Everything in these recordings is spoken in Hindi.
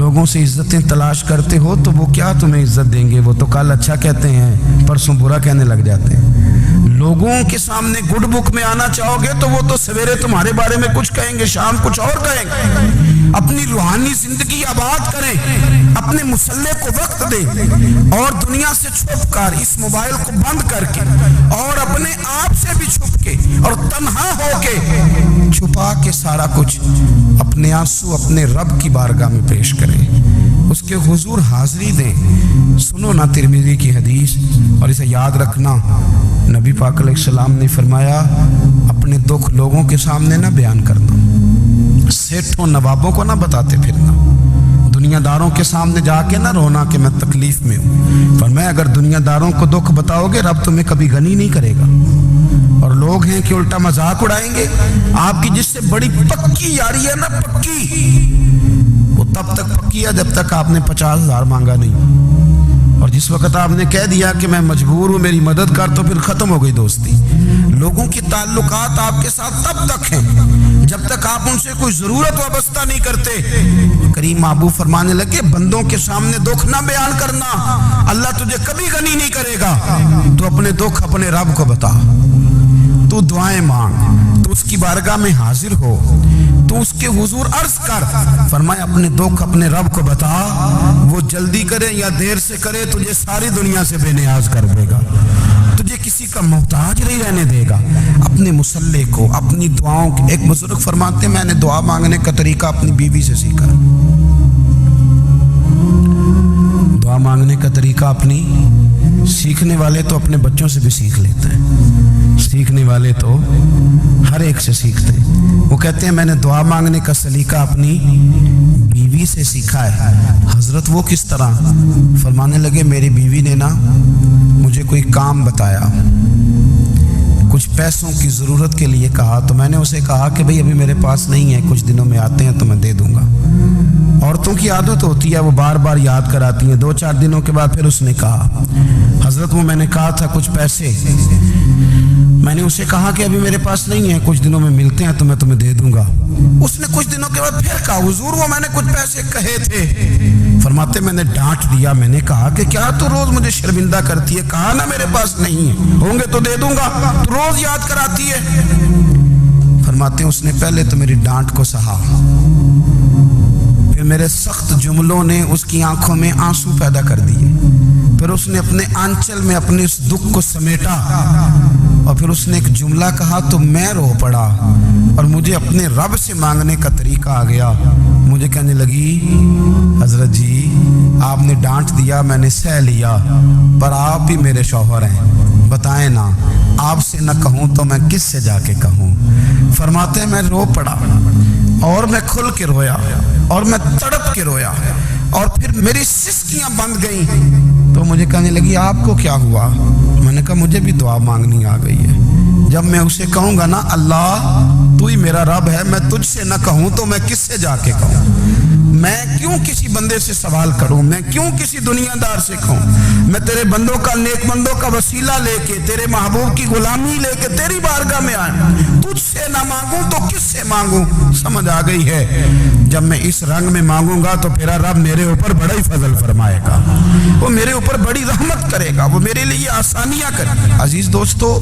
लोगों से इज्जतें तलाश करते हो तो वो क्या तुम्हें इज्जत देंगे? वो तो कल अच्छा कहते हैं, परसों बुरा कहने लग जाते हैं। लोगों के सामने गुड बुक में आना चाहोगे तो वो तो सवेरे तुम्हारे बारे में कुछ कहेंगे, शाम कुछ और कहेंगे। अपनी रूहानी जिंदगी आबाद करें, अपने मुसल्ले को वक्त दें और दुनिया से छुप कर, इस मोबाइल को बंद करके और अपने आप से भी छुप के और तन्हा होके छुपा के सारा कुछ अपने आंसू अपने रब की बारगाह में पेश करें, उसके हुजूर हाजिरी दें। सुनो ना तिरमिज़ी की हदीस और इसे याद रखना। नबी पाक अलैहिस्सलाम ने फरमाया, अपने दुख लोगों के सामने ना बयान करना, सेठों नवाबों को ना बताते फिरना, दुनियादारों के सामने जाके ना रोना कि मैं तकलीफ में हूँ। फरमाया अगर दुनियादारों को दुख बताओगे रब तुम्हें कभी गनी नहीं करेगा। और लोग हैं कि उल्टा मजाक उड़ाएंगे। आपकी जिससे बड़ी पक्की यारी है ना, पक्की, वो तब तक पक्की है जब तक आपने 50,000 मांगा नहीं। और जिस वक्त आपने कह दिया कि मैं मजबूर हूं मेरी मदद कर, तो फिर खत्म हो गई दोस्ती। लोगों की ताल्लुकात आपके साथ तब तक हैं जब तक आप उनसे कोई जरूरत वाबस्ता नहीं करते। करीम महबूब फरमाने लगे, बंदों के सामने दुख ना बयान करना, अल्लाह तुझे कभी गनी नहीं करेगा। तो अपने दुख अपने रब को बता, तू दुआएं मांग, तू उसकी बारगाह में हाजिर हो, तू उसके हुजूर अर्ज कर। फरमाया अपने दुख अपने रब को बता, वो जल्दी करे या देर से करे तुझे सारी दुनिया से बेनियाज कर देगा, तुझे किसी का मोहताज नहीं रहने देगा। अपने मुसल्ले को, अपनी दुआओं को, एक बुजुर्ग फरमाते मैंने दुआ मांगने का तरीका अपनी बीवी से सीखा। दुआ मांगने का तरीका अपनी, सीखने वाले तो अपने बच्चों से भी सीख लेते हैं, सीखने वाले तो हर एक से सीखते हैं। वो कहते हैं मैंने दुआ मांगने का सलीका अपनी बीवी से सीखा है। हजरत वो किस तरह? फरमाने लगे मेरी बीवी ने ना मुझे कोई काम बताया, कुछ पैसों की ज़रूरत के लिए कहा, तो मैंने उसे कहा कि भाई अभी मेरे पास नहीं है, कुछ दिनों में आते हैं तो मैं दे दूंगा। औरतों की आदत होती है, वो बार बार याद कराती हैं। 2-4 दिनों के बाद फिर उसने कहा हजरत वो मैंने कहा था कुछ पैसे, मैंने उसे कहा कि अभी मेरे पास नहीं है, कुछ दिनों में मिलते हैं तो मैं तुम्हें दे दूंगा। उसने कुछ दिनों के बाद फिर कहा हुजूर वो मैंने कुछ पैसे कहे थे। फरमाते मैंने डांट दिया, मैंने कहा कि क्या तू रोज मुझे शर्मिंदा करती है, कहा ना मेरे पास नहीं है, होंगे तो दे दूंगा, तू रोज याद कराती है। फरमाते उसने पहले तो मेरी डांट को सहा, फिर मेरे सख्त जुमलों ने उसकी आंखों में आंसू पैदा कर दिए, फिर उसने अपने आंचल में अपने उस दुख को समेटा और फिर उसने एक जुमला कहा तो मैं रो पड़ा और मुझे अपने रब से मांगने का तरीका आ गया। मुझे कहने लगी हजरत जी आपने डांट दिया, मैंने सह लिया, पर आप ही मेरे शौहर हैं, बताएं ना, आपसे न कहूं तो मैं किससे जाके कहूं। फरमाते मैं रो पड़ा और मैं खुल के रोया और मैं तड़प के रोया और फिर मेरी सिसकियां बंद गईं। तो मुझे कहने लगी आपको क्या हुआ? मैंने कहा मुझे भी दुआ मांगनी आ गई है। जब मैं उसे कहूंगा ना अल्लाह तू ही मेरा रब है, मैं तुझसे न कहूं तो मैं किससे जाके कहूं? मैं क्यों किसी बंदे से सवाल करूं, मैं क्यों किसी दुनियादार से कहूं? मैं तेरे बंदों का, नेक बंदों का वसीला लेके, तेरे महबूब की गुलामी लेके तेरी बारगाह में आया, तुझसे ना मांगूं तो किससे मांगूं? समझ आ गई है, जब मैं इस रंग में मांगूंगा तो फिर रब मेरे ऊपर बड़ा ही फजल फरमाएगा, वो मेरे ऊपर बड़ी रहमत करेगा, वो मेरे लिए आसानियां करेगा। अजीज दोस्तों,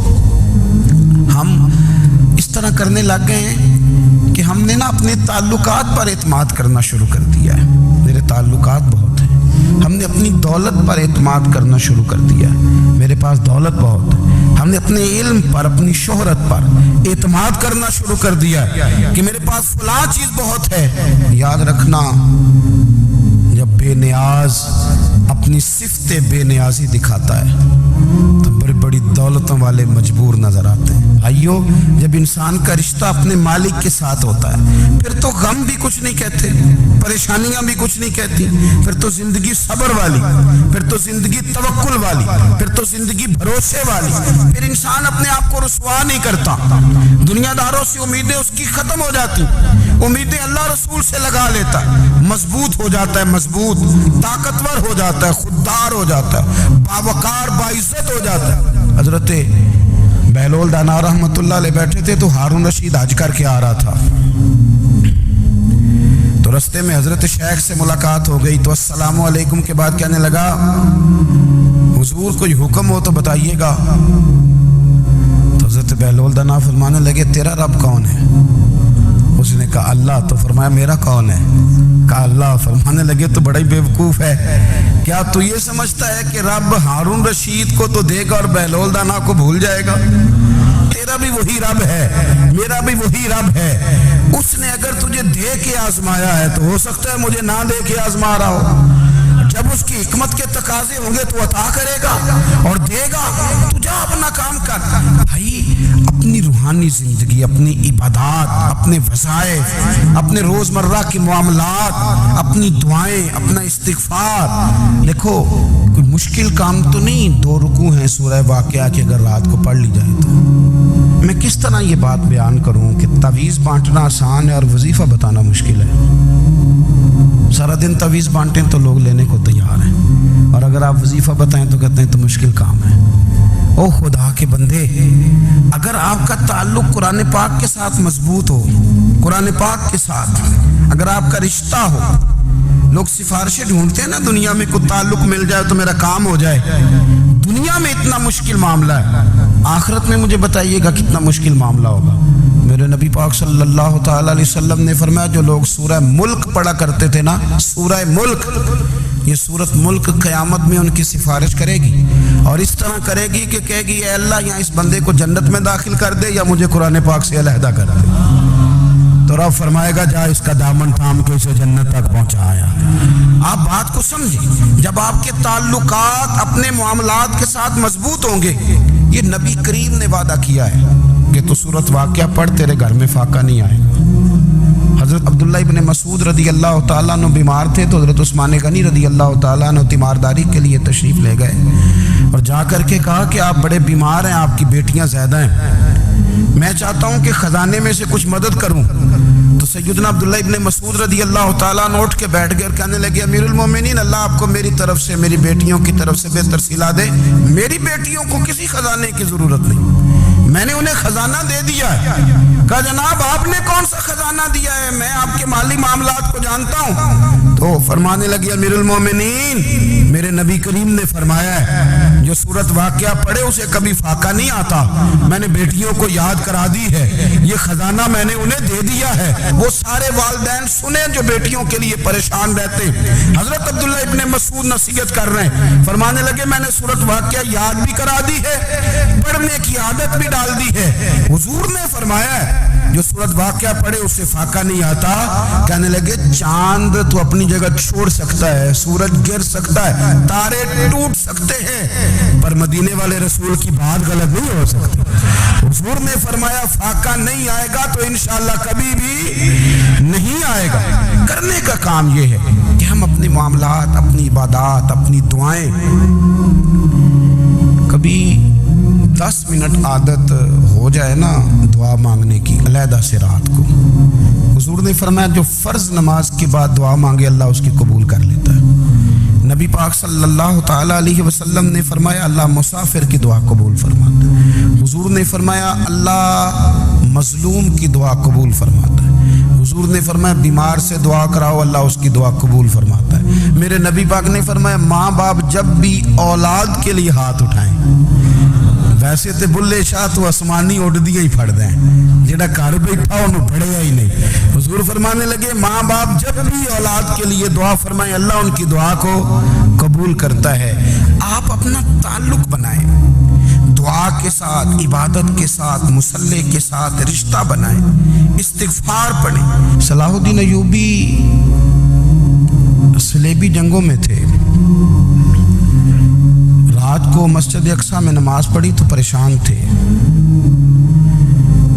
हम इस तरह करने लग गए हैं कि हमने ना अपने ताल्लुकात पर एतमाद करना शुरू कर दिया है। मेरे ताल्लुकात बहुत हैं, हमने अपनी दौलत पर एतमाद करना शुरू कर दिया है, मेरे पास दौलत बहुत है। हमने अपने इल्म पर, अपनी शोहरत पर एतमाद करना शुरू कर दिया है कि मेरे पास फलां चीज बहुत है। याद रखना, जब बेनियाज अपनी सिफ्ते बेनियाजी दिखाता है तो बड़ी बड़ी दौलतों वाले मजबूर नजर आते हैं। भाइयों, जब इंसान का रिश्ता अपने मालिक के साथ होता है फिर तो गम भी कुछ नहीं कहते, परेशानियां भी कुछ नहीं कहती, फिर तो जिंदगी सब्र वाली, फिर तो जिंदगी तवक्कुल वाली, फिर तो जिंदगी भरोसे वाली। फिर इंसान अपने आप को रुसवा नहीं करता, दुनियादारों से उम्मीदें उसकी खत्म हो जाती, उम्मीदें अल्लाह रसूल से लगा लेता, मजबूत हो जाता है, मजबूत, ताकतवर हो जाता है, खुददार हो जाता है, बावकार बाइज्जत हो जाता है। हजरत बहलोल दाना रहमतुल्लाह अलैह बैठे थे तो हारून रशीद हज करके आ रहा था, तो तो रास्ते में हजरत शेख से मुलाकात हो गई तो अस्सलामु अलैकुम के बाद कहने लगा, हुजूर कोई हुक्म हो तो बताइएगा। तो हजरत बहलोल दाना फरमाने लगे, तेरा रब कौन है? उसने कहा अल्लाह। तो फरमाया मेरा कौन है? कहा अल्लाह। फरमाने लगे तो बड़ा ही बेवकूफ है, क्या तू ये समझता है कि रब हारून रशीद को तो देगा और बहलोल दाना को भूल जाएगा? तेरा भी वही रब है, मेरा भी वही रब है। उसने अगर तुझे दे के आजमाया है तो हो सकता है मुझे ना दे के आजमा रहा हो। जब उसकी हिकमत के तकाजे होंगे तो अता करेगा और देगा। तू जा अपना काम कर। भाई अपनी रूहानी जिंदगी, अपनी इबादत, अपने वज़ाइफ, अपने रोजमर्रा के मामलात, अपनी दुआएं, अपना इस्तिग़फ़ार। देखो कोई मुश्किल काम तो नहीं, 2 रुकू हैं सूरह वाक़िया की, अगर रात को पढ़ ली जाए तो। मैं किस तरह ये बात बयान करूं कि तवीज़ बांटना आसान है और वजीफा बताना मुश्किल है। सारा दिन तवीज़ बांटें तो लोग लेने को तैयार हैं, और अगर आप वजीफा बताएं तो कहते हैं तो मुश्किल काम है। ओ खुदा के बंदे, अगर आपका ताल्लुक कुरान पाक के साथ मजबूत हो, कुरान पाक के साथ अगर आपका रिश्ता हो, लोग सिफारिशें ढूंढते हैं ना दुनिया में, कोई ताल्लुक मिल जाए तो मेरा काम हो जाए। दुनिया में इतना मुश्किल मामला है, आखिरत में मुझे बताइएगा कितना मुश्किल मामला होगा। मेरे नबी पाक सल्लल्लाहु ताला अलैहि वसल्लम ने फरमाया, जो लोग सूरह मुल्क पढ़ा करते थे ना, सूरह मुल्क, ये सूरत मुल्क क़यामत में उनकी सिफारिश करेगी और इस तरह करेगी कि कहेगी, ए अल्लाह यहाँ इस बंदे को जन्नत में दाखिल कर दे या मुझे कुरान पाक से अलहदा कर दे। तो रब फरमाएगा, जा इसका दामन थाम के इसे जन्नत तक पहुंचाया। आप बात को समझे, जब आपके ताल्लुकात अपने मामलात के साथ मजबूत होंगे, ये नबी करीम ने वादा किया है कि तू सूरत वाक़िया पढ़, तेरे घर में फाका नहीं आएगा। हज़रत अब्दुल्ला इब्न मसूद रदी अल्लाह ताला अन्हु बीमार थे तो हज़रत उस्मान गनी रदी अल्लाह ताला अन्हु तीमारदारी के लिए तशरीफ़ ले गए और जा कर के कहा कि आप बड़े बीमार हैं, आपकी बेटियां ज़्यादा हैं, मैं चाहता हूँ कि ख़जाने में से कुछ मदद करूँ। तो सैयदना अब्दुल्ला इब्न मसूद रदी अल्लाह ताला अन्हु उठ के बैठ गए और कहने लगे, अमीरुल मोमिनीन, अल्लाह आपको मेरी तरफ से, मेरी बेटियों की तरफ से बेहतर सिला दे। मेरी बेटियों को किसी खजाने की ज़रूरत नहीं, मैंने उन्हें खजाना दे दिया है। कहा जनाब आपने कौन सा खजाना दिया है, मैं आपके माली मामलात को जानता हूँ। तो फरमाने लगे, अमीरुल मोमिनीन, मेरे नबी करीम ने फरमाया है, जो सूरत वाक़िया पढ़े उसे कभी फाका नहीं आता। मैंने बेटियों को याद करा दी है, ये खजाना मैंने उन्हें दे दिया है। वो सारे वालिदैन सुने जो बेटियों के लिए परेशान रहते। हजरत अब्दुल्ला इब्न मसूद नसीहत कर रहे हैं, फरमाने लगे, मैंने सूरत वाक़िया याद भी करा दी है, पढ़ने की आदत भी डाल दी है। हुजूर ने फरमाया है, जो सूरत वाक़िया पढ़े उससे फाका नहीं आता। कहने लगे, चांद तो अपनी जगह छोड़ सकता है, सूरज गिर सकता है, तारे टूट सकते हैं, पर मदीने वाले रसूल की बात गलत नहीं हो सकती। हुजूर ने फरमाया, फाका नहीं आएगा तो इंशाअल्लाह कभी भी नहीं आएगा। करने का काम यह है कि हम अपने मामलात, अपनी इबादत, अपनी दुआएं, कभी 10 मिनट आदत हो जाए ना दुआ मांगने की, अलहदा से रात को। हुजूर ने फरमाया, जो फ़र्ज नमाज के बाद दुआ मांगे अल्लाह उसकी कबूल कर लेता है। नबी पाक सल्लल्लाहु ताला अलैहि वसल्लम ने फरमाया, अल्लाह मुसाफिर की दुआ कबूल फरमाता है। हुजूर ने फरमाया, अल्लाह मजलूम की दुआ कबूल फरमाता है। हुजूर ने फरमाया, बीमार से दुआ कराओ, अल्लाह उसकी दुआ कबूल फरमाता है। मेरे नबी पाक ने फरमाया, माँ बाप जब भी औलाद के लिए हाथ उठाएं, वैसे तो बुल्ले शाह तो आसमानी उड़ दिए ही फड़ दें, जेड़ा घर बैठा उन्होंने फड़िया ही नहीं। हुजूर फरमाने लगे, माँ बाप जब भी औलाद के लिए दुआ फरमाए, अल्लाह उनकी दुआ को कबूल करता है। आप अपना ताल्लुक बनाएं, दुआ के साथ, इबादत के साथ, मुसल्ले के साथ रिश्ता बनाएं, इस्तिग़फ़ार पढ़ें। सलाहुद्दीन अय्यूबी सलेबी जंगों में थे, रात को मस्जिद अक्सा में नमाज पढ़ी तो परेशान थे।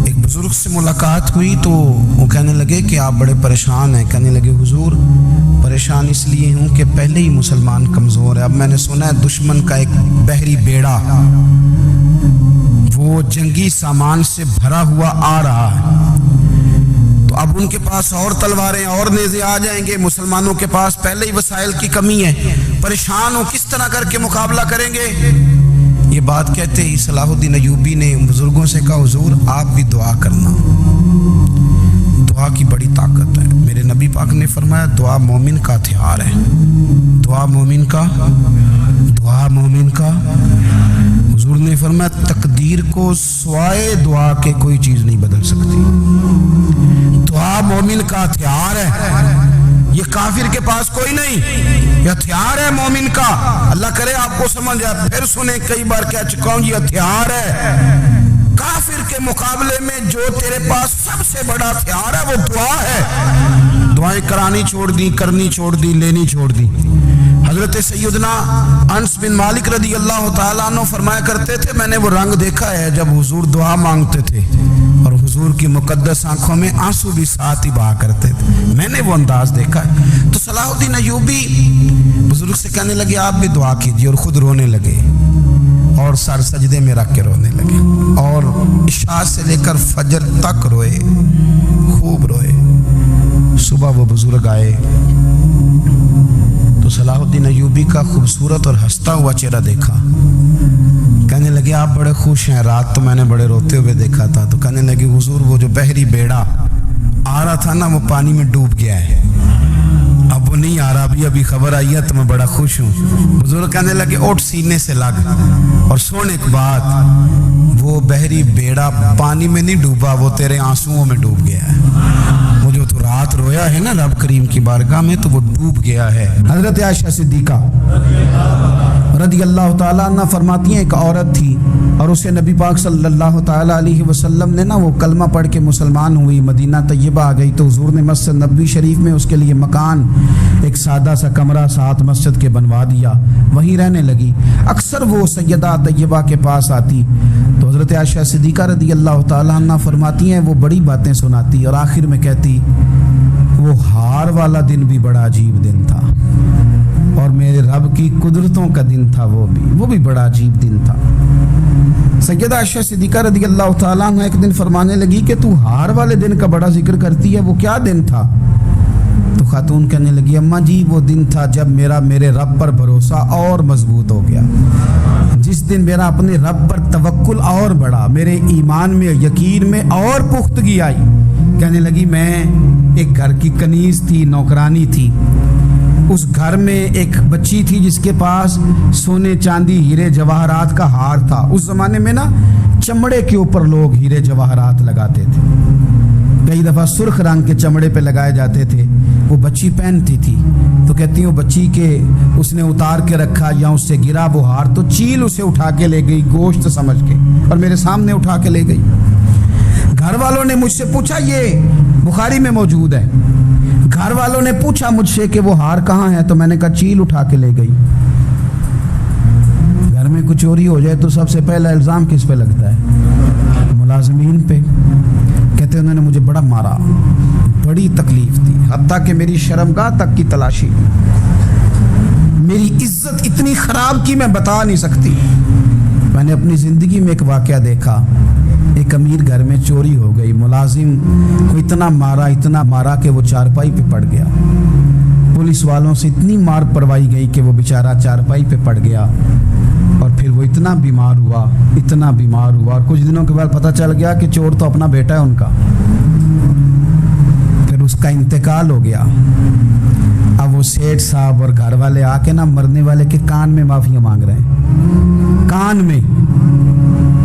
एक बुजुर्ग से मुलाकात हुई तो वो कहने लगे कि आप बड़े परेशान हैं। कहने लगे, हुजूर परेशान इसलिए हूँ कि पहले ही मुसलमान कमज़ोर है, अब मैंने सुना है दुश्मन का एक बहरी बेड़ा वो जंगी सामान से भरा हुआ आ रहा है, तो अब उनके पास और तलवारें और नेज़े आ जाएंगे, मुसलमानों के पास पहले ही वसाइल की कमी है, परेशान हो, किस तरह करके मुकाबला करेंगे। ये बात कहते ही सलाहुद्दीन अय्यूबी ने बुजुर्गों से कहा, हुजूर आप भी दुआ करना, दुआ की बड़ी ताकत है। मेरे नबी पाक ने फरमाया दुआ मोमिन का हथियार है। दुआ मोमिन का हुजूर ने फरमाया तकदीर को सिवाय दुआ के कोई चीज नहीं बदल सकती। दुआ मोमिन का हथियार है, ये काफिर के पास कोई नहीं, ये हथियार है मोमिन का। अल्लाह करे आपको समझ आए, फिर सुने, कई बार कह चुका हूं, ये हथियार है। काफिर के मुकाबले में जो तेरे पास सबसे बड़ा हथियार है वो दुआ है। दुआएं करानी छोड़ दी, करनी छोड़ दी, लेनी छोड़ दी। हजरत सैयदना अनस बिन मालिक रदी अल्लाह ताला अन्हु फरमाया करते थे, मैंने वो रंग देखा है जब हुजूर दुआ मांगते थे और हुजूर की मुकद्दस आंखों में आंसू भी साथ ही बहा करते थे। मैंने वो अंदाज देखा है। तो सलाहुद्दीन अय्यूबी बुजुर्ग से कहने लगे आप भी दुआ कीजिए, और खुद रोने लगे और सर सजदे में रख के रोने लगे और इशा से लेकर फजर तक रोए, खूब रोए। सुबह वो बुजुर्ग आए तो सलाहुद्दीन अय्यूबी का खूबसूरत और हंसता हुआ चेहरा देखा। कहने लगे आप बड़े खुश हैं, रात तो मैंने बड़े रोते हुए देखा था। तो कहने लगे हुजूर वो जो बहरी बेड़ा आ रहा था ना वो पानी में डूब गया है, अब वो नहीं आ रहा, अभी खबर आई है तो मैं बड़ा खुश हूँ। हुजूर कहने लगे उठ सीने से लग, और सोने के बाद वो बहरी बेड़ा पानी में नहीं डूबा, वो तेरे आंसुओं में डूब गया है। वो जो तू रात रोया है ना रब करीम की बारगाह में, तो वो डूब गया है। हजरत आयशा सिद्दीका रदी अल्लाह ताला अन्हा फरमाती हैं, एक औरत थी और उसे नबी पाक सल्लल्लाहु ताला अलैहि वसल्लम ने ना वो कलमा पढ़ के मुसलमान हुई, मदीना तैयबा आ गई। तो हुजूर ने मस्जिद नबवी शरीफ में उसके लिए मकान, एक सादा सा कमरा साथ मस्जिद के बनवा दिया, वहीं रहने लगी। अक्सर वो सैयदा तैयबा के पास आती तो हजरत आयशा सिद्दीका रदी अल्लाह ताला अन्हा फरमाती हैं वो बड़ी बातें सुनाती और आखिर में कहती वो हार वाला दिन भी बड़ा अजीब दिन था और मेरे रब की कुदरतों का दिन था, वो भी बड़ा अजीब दिन था। सैयदा आयशा सिद्दीका रदी अल्लाह ताला अन्हा एक दिन फरमाने लगी कि तू हार वाले दिन का बड़ा जिक्र करती है, वो क्या दिन था? तो खातून कहने लगी अम्मा जी वो दिन था जब मेरे रब पर भरोसा और मजबूत हो गया, जिस दिन मेरा अपने रब पर तवक्कुल और बढ़ा, मेरे ईमान में यकीन में और पुख्तगी आई। कहने लगी मैं एक घर की कनीज थी, नौकरानी थी, उस घर में एक बच्ची थी जिसके पास सोने चांदी हीरे जवाहरात का हार था। उस जमाने में ना चमड़े के ऊपर लोग हीरे जवाहरात लगाते थे, कई दफा सुर्ख रंग के चमड़े पे लगाए जाते थे। वो बच्ची पहनती थी तो कहती हूँ बच्ची के उसने उतार के रखा या उससे गिरा वो हार तो चील उसे उठा के ले गई गोश्त समझ के और मेरे सामने उठा के ले गई। घर वालों ने मुझसे पूछा, ये बुखारी में मौजूद है, घर वालों ने पूछा मुझसे कि वो हार कहाँ है, तो मैंने कहा चील उठा के ले गई। घर में कुछ चोरी हो जाए तो सबसे पहला इल्ज़ाम किस पे लगता है? मुलाजिमीन पे। कहते उन्होंने मुझे बड़ा मारा, बड़ी तकलीफ थी, हत्ता कि मेरी शर्मगाह तक की तलाशी, मेरी इज्जत इतनी खराब की मैं बता नहीं सकती। मैंने अपनी ज़िंदगी में एक वाक़या देखा, एक अमीर घर में चोरी हो गई, मुलाजिम को इतना मारा कि वो चारपाई पे पड़ गया। पुलिस वालों से इतनी मार पड़वाई गई कि वो बेचारा चारपाई पे पड़ गया और फिर वो इतना बीमार हुआ और कुछ दिनों के बाद पता चल गया कि चोर तो अपना बेटा है उनका। फिर उसका इंतकाल हो गया। अब वो सेठ साहब और घर वाले आके ना मरने वाले के कान में माफिया मांग रहे हैं, कान में।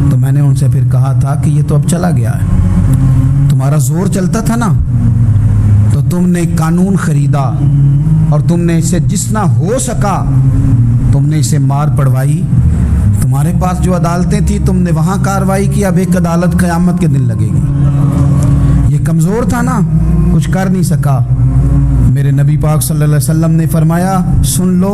तो मैंने उनसे फिर कहा था कि ये तो अब चला गया है, तुम्हारा जोर चलता था ना तो तुमने कानून खरीदा और तुमने इसे जितना हो सका तुमने इसे मार पड़वाई। तुम्हारे पास जो अदालतें थी तुमने वहां कार्रवाई की, अब एक अदालत क़यामत के दिन लगेगी। ये कमजोर था ना, कुछ कर नहीं सका। मेरे नबी पाक सल्लल्लाहु अलैहि वसल्लम ने फरमाया सुन लो,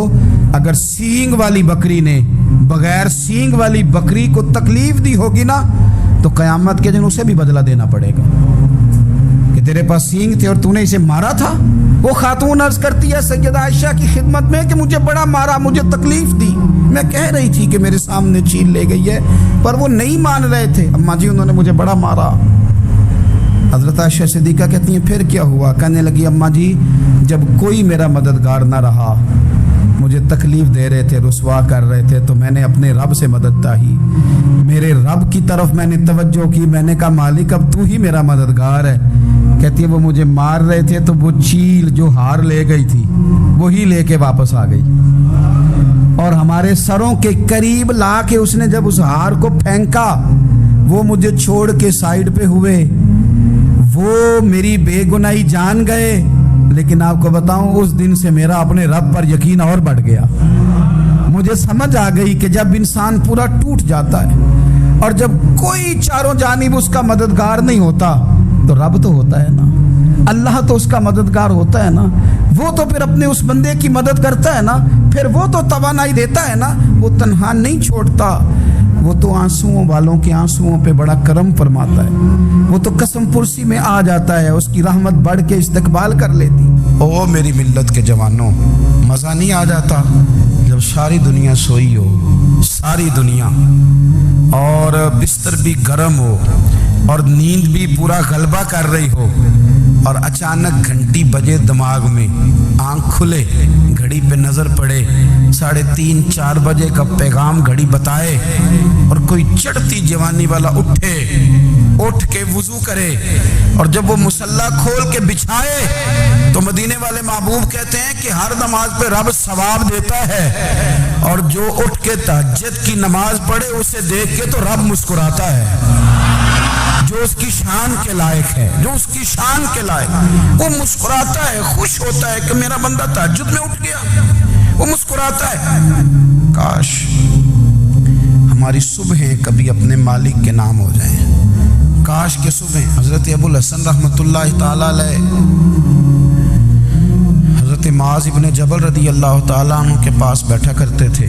अगर सींग वाली बकरी ने बगैर सींग वाली बकरी को तकलीफ दी होगी ना तो क़यामत के दिन उसे भी बदला देना पड़ेगा कि तेरे पास सींग थे और तूने इसे मारा था। वो खातून अर्ज करती है सैयदा आयशा की खिदमत में कि मुझे बड़ा मारा, मुझे तकलीफ दी। मैं कह रही थी कि मेरे सामने चील ले गई है, पर वो नहीं मान रहे थे। अम्मा जी उन्होंने मुझे बड़ा मारा। हजरत आयशा सिद्दीका कहती हैं फिर क्या हुआ? कहने लगी अम्मा जी जब कोई मेरा मददगार ना रहा, मुझे तकलीफ दे रहे थे, रुसवा कर रहे थे, तो मैंने अपने रब से मदद चाही, मेरे रब की तरफ मैंने तवज्जो की। मैंने कहा मालिक अब तू ही मेरा मददगार है। कहती है वो मुझे मार रहे थे तो वो चील जो हार ले गई थी वही लेके वापस आ गई, और हमारे सरों के करीब ला के उसने जब उस हार को फेंका, वो मुझे छोड़ के साइड पे हुए। वो मेरी बेगुनाही जान गए, लेकिन आपको बताऊं उस दिन से मेरा अपने रब पर यकीन और बढ़ गया। मुझे समझ आ गई कि जब इंसान पूरा टूट जाता है और जब कोई चारों जानिब उसका मददगार नहीं होता, तो रब तो होता है ना, अल्लाह तो उसका मददगार होता है ना, वो तो फिर अपने उस बंदे की मदद करता है ना, फिर वो तो तवानाई देता है ना, वो तन्हा नहीं छोड़ता, वो तो आंसुओं वालों के आंसुओं पे बड़ा करम फरमाता है, वो तो कसम पुरसी में आ जाता है, उसकी रहमत बढ़ के इस्तकबाल कर लेती। ओ मेरी मिल्लत के जवानों, मज़ा नहीं आ जाता जब सारी दुनिया सोई हो, सारी दुनिया, और बिस्तर भी गर्म हो और नींद भी पूरा गलबा कर रही हो, और अचानक घंटी बजे दिमाग में, आंख खुले, घड़ी पे नजर पड़े 3:30-4 बजे का पैगाम घड़ी बताए, और कोई चढ़ती जवानी वाला उठ के वुजू करे, और जब वो मुसल्ला खोल के बिछाए तो मदीने वाले महबूब कहते हैं कि हर नमाज पे रब सवाब देता है, और जो उठ के तहज्जुद की नमाज पढ़े उसे देख के तो रब मुस्कुराता है। जो उसकी शान के लायक है, जो उसकी शान के लायक, वो मुस्कुराता है, खुश होता है कि मेरा बंदा तहज्जुद में उठ गया, वो मुस्कुराता है। काश हमारी सुबहें कभी अपने मालिक के नाम हो जाएं, काश के सुबह। हजरत अबुल हसन रहमतुल्लाह ताला अलैह हजरत माज इब्ने जबल रदी अल्लाह ताला अन्हु के पास बैठा करते थे।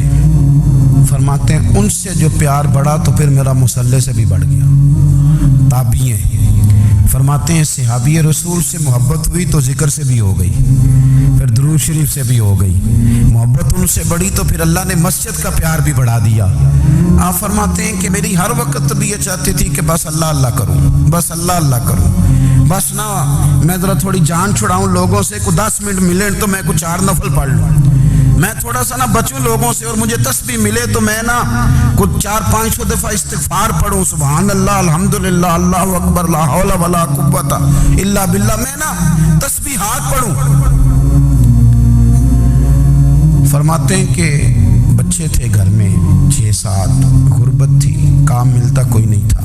फरमाते हैं उनसे जो प्यार बढ़ा तो फिर मेरा मुसल्ले से भी बढ़ गया। ताबी हैं, फरमाते हैं सहाबी रसूल से मोहब्बत हुई तो जिक्र से भी हो गई, फिर दुरूद शरीफ से भी हो गई। मोहब्बत उनसे बढ़ी तो फिर अल्लाह ने मस्जिद का प्यार भी बढ़ा दिया। आप फरमाते हैं कि मेरी हर वक्त तबीयत चाहती थी कि बस अल्लाह अल्लाह करूं, बस अल्लाह अल्लाह करूं, बस ना मैं ज़रा थोड़ी जान छुड़ाऊं लोगों से, कुछ 10 मिनट मिले तो मैं कुछ 4 नफल पढ़ लूँ, मैं थोड़ा सा ना बचूं लोगों से, और मुझे तस्बीह मिले तो मैं ना कुछ 400-500 दफा इस्तिगफार पढ़ूं, सुभान अल्लाह, अल्हम्दुलिल्लाह, अल्लाहु अकबर, ला हौला वला कुव्वता इल्ला बिल्लाह, मैं ना तस्बीहात पढ़ूं। फरमाते हैं कि बच्चे थे घर में 6-7, गुर्बत थी, काम मिलता कोई नहीं था,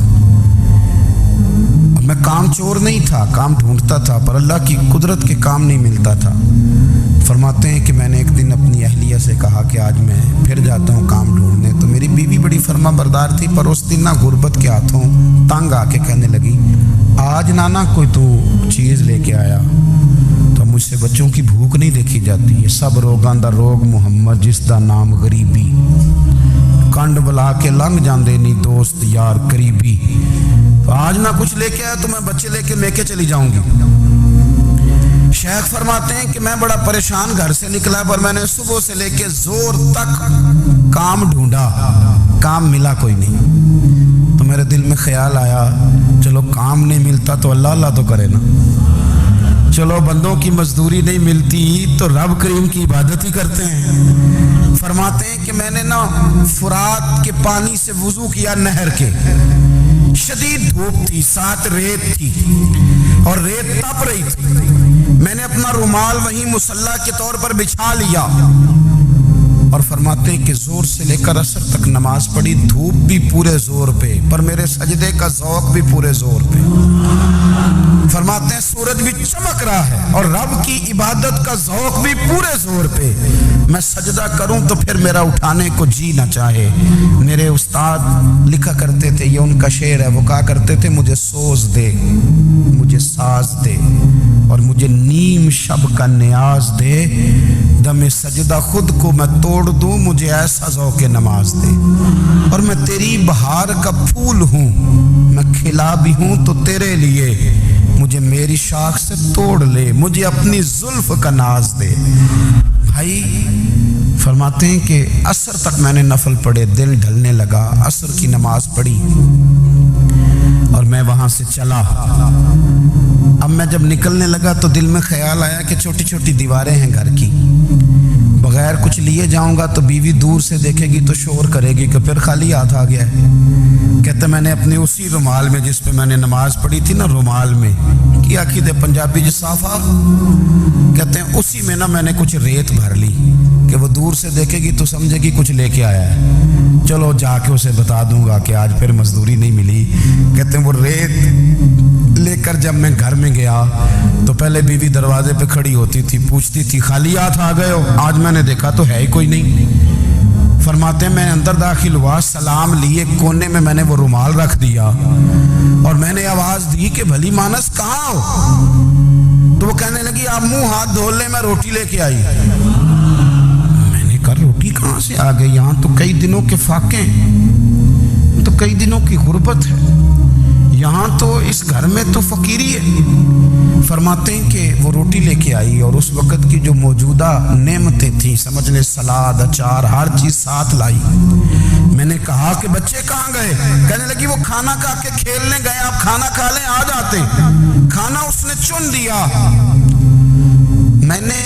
और मैं काम चोर नहीं था, काम ढूंढता था, पर अल्लाह की कुदरत के काम नहीं मिलता था। फरमाते हैं कि मैंने एक दिन अपनी अहलिया से कहा कि आज मैं फिर जाता हूँ काम ढूंढने, तो मेरी बीवी बड़ी फरमा बरदार थी, पर उस दिन ना गुर्बत के हाथों तंग आके कहने लगी, आज नाना कोई तो चीज़ लेके आया, तो मुझसे बच्चों की भूख नहीं देखी जाती है, सब रोगां दा रोग मुहम्मद जिसदा नाम गरीबी, कंड बुला के लंघ जाते नहीं दोस्त यार करीबी, तो आज ना कुछ लेके आया तो मैं बच्चे लेके लेके चली जाऊंगी। शेख फरमाते हैं कि मैं बड़ा परेशान घर से निकला, पर मैंने सुबह से लेके जोर तक काम ढूंढा, काम मिला कोई नहीं, तो मेरे दिल में ख्याल आया चलो काम नहीं मिलता तो अल्लाह अल्लाह तो करे ना, चलो बंदों की मजदूरी नहीं मिलती तो रब करीम की इबादत ही करते हैं। फरमाते हैं कि मैंने ना फुरात के पानी से वुजू किया, नहर के, शदीद धूप थी, साथ रेत थी और रेत तप रही थी, मैंने अपना रुमाल वहीं मुसल्ला के तौर पर बिछा लिया, और फरमाते हैं कि जोर से लेकर असर तक नमाज पढ़ी, धूप भी पूरे जोर पे, पर मेरे सजदे का ज़ौक़ भी पूरे जोर पे। फरमाते हैं सूरज भी चमक रहा है और रब की इबादत का ज़ौक़ भी पूरे जोर पे, मैं सजदा करूं तो फिर मेरा उठाने को जी ना चाहे। मेरे उस्ताद लिखा करते थे, ये उनका शेर है, वो कहा करते थे मुझे सोज दे, मुझे साज दे, और मुझे नीम शब का न्याज दे, दमे सजदा खुद को मैं तोड़ दूं, मुझे ऐसा ज़ौक़ नमाज दे, और मैं तेरी बहार का फूल हूँ, मैं खिला भी हूँ तो तेरे लिए, मुझे मेरी शाख से तोड़ ले, मुझे अपनी जुल्फ का नाज दे। भाई फरमाते हैं कि असर तक मैंने नफल पढ़े, दिल ढलने लगा, असर की नमाज पढ़ी और मैं वहां से चला। अब मैं जब निकलने लगा तो दिल में ख्याल आया कि छोटी छोटी दीवारें हैं घर की, बगैर कुछ लिए जाऊंगा तो बीवी दूर से देखेगी तो शोर करेगी कि फिर खाली हाथ आ गया है। कहते मैंने अपने उसी रुमाल में जिस पे मैंने नमाज पढ़ी थी ना, रुमाल में की अकीदे पंजाबी जिसाफा कहते हैं, उसी में ना मैंने कुछ रेत भर ली कि वो दूर से देखेगी तो समझेगी कुछ लेके आया है। चलो जाके उसे बता दूंगा कि आज फिर मजदूरी नहीं मिली। कहते हैं वो रेत लेकर जब मैं घर में गया तो पहले बीवी दरवाजे पे खड़ी होती थी, पूछती थी खाली हाथ आ गए हो? आज मैंने देखा तो है ही कोई नहीं। फरमाते हैं मैं अंदर दाखिल हुआ, सलाम लिए, कोने में मैंने वो रुमाल रख दिया और मैंने आवाज दी कि भली मानस कहाँ हो? तो वो कहने लगी आप मुंह हाथ धो ले, मैं रोटी लेके आई। मैंने कहा रोटी कहाँ से आ गई? यहाँ तो कई दिनों के फाके, तो कई दिनों की गुर्बत है, यहाँ तो इस घर में तो फकीरी है। फरमाते हैं कि वो रोटी लेके आई और उस वक़्त की जो मौजूदा नेमतें थी, समझ ले सलाद, अचार, हर चीज़ साथ लाई। मैंने कहा कि बच्चे कहाँ गए? कहने लगी वो खाना खा के खेलने गए, आप खाना खा लें आ जाते। खाना उसने चुन दिया। मैंने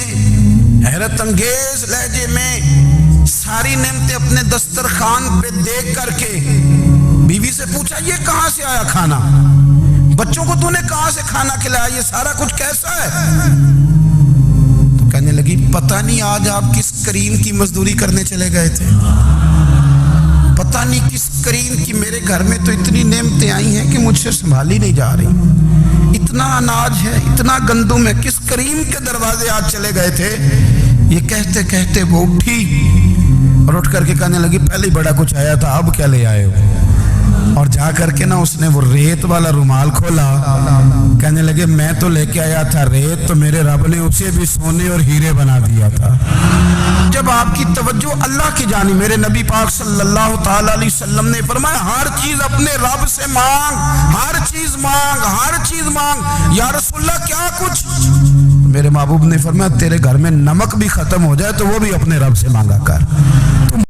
हैरत अंगेज लहजे में सारी नेमतें अपने दस्तरखान पे देख करके बीवी से पूछा ये कहाँ से आया खाना? बच्चों को तूने कहां से खाना खिलाया? ये सारा कुछ कैसा है? तो कहने लगी पता नहीं आज आप किस करीम की मजदूरी करने चले गए थे, पता नहीं किस करीम की। मेरे घर में तो इतनी नेमतें आई हैं कि मुझसे संभाली नहीं जा रही। इतना अनाज है, इतना गंदुम है, किस करीम के दरवाजे आज चले गए थे? ये कहते कहते वो उठी और उठ करके कहने लगी पहले बड़ा कुछ आया था, अब क्या ले आए हो? और जा करके ना उसने वो रेत वाला रुमाल खोला। कहने लगे मैं तो लेके आया था रेत, तो मेरे रब ने उसे भी सोने और हीरे बना दिया था। जब आपकी तवज्जो अल्लाह की जानी, मेरे नबी पाक सल्लल्लाहु ताला अलैहि वसल्लम ने फरमाया हर चीज अपने रब से मांग, हर चीज मांग, हर चीज मांग। या रसूलल्लाह क्या कुछ? मेरे महबूब ने फरमाया तेरे घर में नमक भी खत्म हो जाए तो वो भी अपने रब से मांगा कर।